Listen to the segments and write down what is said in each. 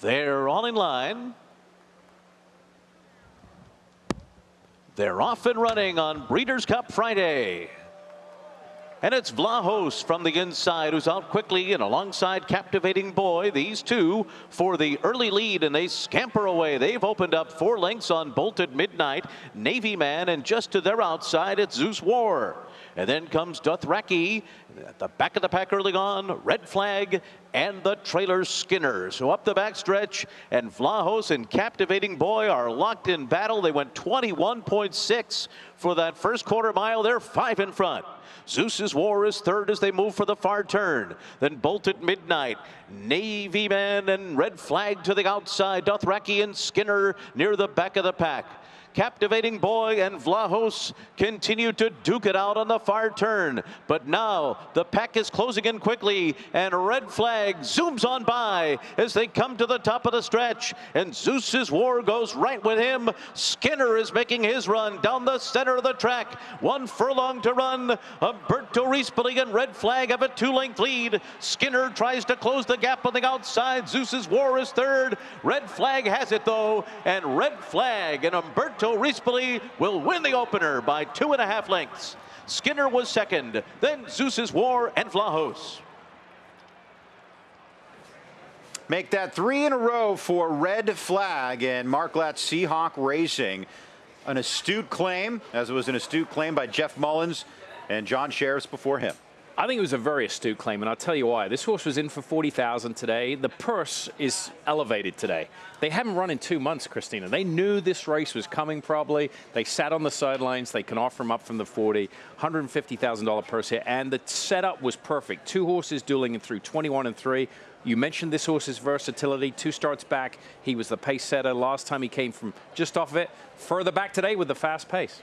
They're all in line. They're off and running on Breeders' Cup Friday. And it's Vlahos from the inside who's out quickly and alongside Captivating Boy. These two for the early lead, and they scamper away. They've opened up 4 lengths on Bolted Midnight, Navy Man, and just to their outside, it's Zeus War. And then comes Dothraki at the back of the pack early on, Red Flag, and the trailer Skinner. So up the backstretch, and Vlahos and Captivating Boy are locked in battle. They went 21.6 for that first quarter mile. They're 5 in front. Zeus War is third as they move for the far turn. Then Bolted Midnight, Navy Man, and Red Flag to the outside. Dothraki and Skinner near the back of the pack. Captivating Boy and Vlahos continue to duke it out on the far turn. But now the pack is closing in quickly, and Red Flag zooms on by as they come to the top of the stretch. And Zeus War goes right with him. Skinner is making his run down the center of the track. 1 furlong to run. Umberto Rispoli and Red Flag have a 2-length lead. Skinner tries to close the gap on the outside. Zeus War is third. Red Flag has it though, and Red Flag and Umberto Rispoli will win the opener by 2.5 lengths. Skinner was second, then Zeus War and Vlahos. Make that 3 in a row for Red Flag and Mark Glatt Seahawk Racing. An astute claim, as it was an astute claim by Jeff Mullins and John Sheriffs before him. I think it was a very astute claim, and I'll tell you why. This horse was in for 40,000 today. The purse is elevated today. They haven't run in 2 months, Christina. They knew this race was coming probably. They sat on the sidelines. They can offer him up from the 40. $150,000 purse here, and the setup was perfect. 2 horses dueling through 21 and 3. You mentioned this horse's versatility. 2 starts back, he was the pace setter. Last time he came from just off of it. Further back today with the fast pace.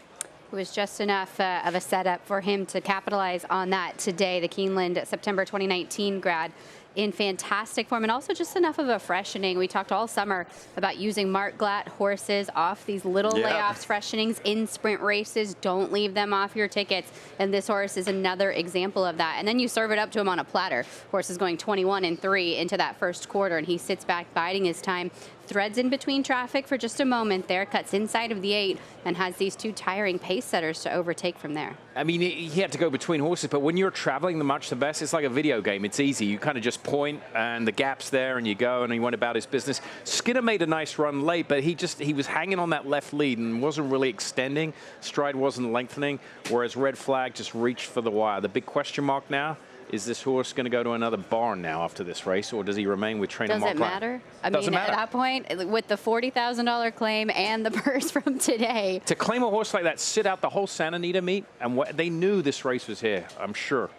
It was just enough of a setup for him to capitalize on that today. The Keeneland September 2019 grad in fantastic form, and also just enough of a freshening. We talked all summer about using Mark Glatt horses off these little layoffs, freshenings in sprint races. Don't leave them off your tickets, and this horse is another example of that. And then you serve it up to him on a platter. Horse is going 21 and 3 into that first quarter, and he sits back biding his time, threads in between traffic for just a moment there, cuts inside of the 8, and has these 2 tiring pace setters to overtake from there. I mean, he had to go between horses, but when you're traveling the much the best, it's like a video game. It's easy. You kind of just point, and the gap's there, and you go, and he went about his business. Skinner made a nice run late, but he was hanging on that left lead and wasn't really extending. Stride wasn't lengthening, whereas Red Flag just reached for the wire. The big question mark now, is this horse going to go to another barn now after this race, or does he remain with trainer Mark Glatt? Does it matter? I mean, at that point, with the $40,000 claim and the purse from today. To claim a horse like that, sit out the whole Santa Anita meet, and they knew this race was here, I'm sure.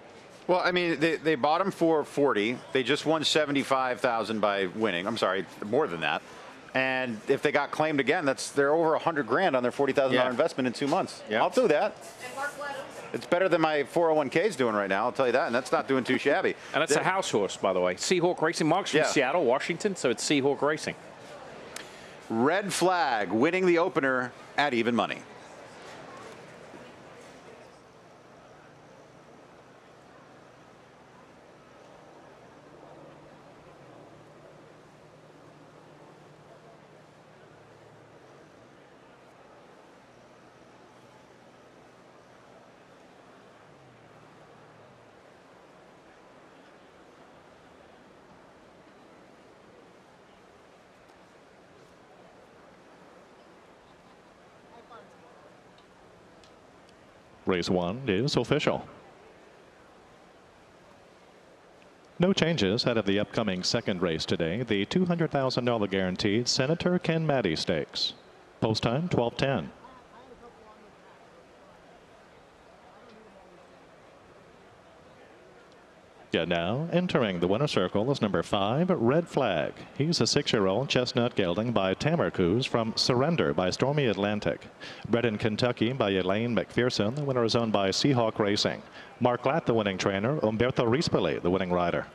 Well, I mean, they bought him for 40. They just won 75,000 by winning. I'm sorry, more than that. And if they got claimed again, they're over 100 grand on their $40,000 investment in 2 months. I'll do that. It's better than my 401k is doing right now, I'll tell you that, and that's not doing too shabby. And it's a house horse, by the way. Seahawk Racing. Mark's from Seattle, Washington, so it's Seahawk Racing. Red Flag winning the opener at even money. Race 1 is official. No changes ahead of the upcoming second race today, the $200,000 guaranteed Senator Ken Maddy Stakes. Post time 12:10. Yeah, now entering the winner's circle is number 5, Red Flag. He's a 6-year-old chestnut gelding by Tamar Coos from Surrender by Stormy Atlantic. Bred in Kentucky by Elaine McPherson, the winner is owned by Seahawk Racing. Mark Glatt, the winning trainer. Umberto Rispoli, the winning rider.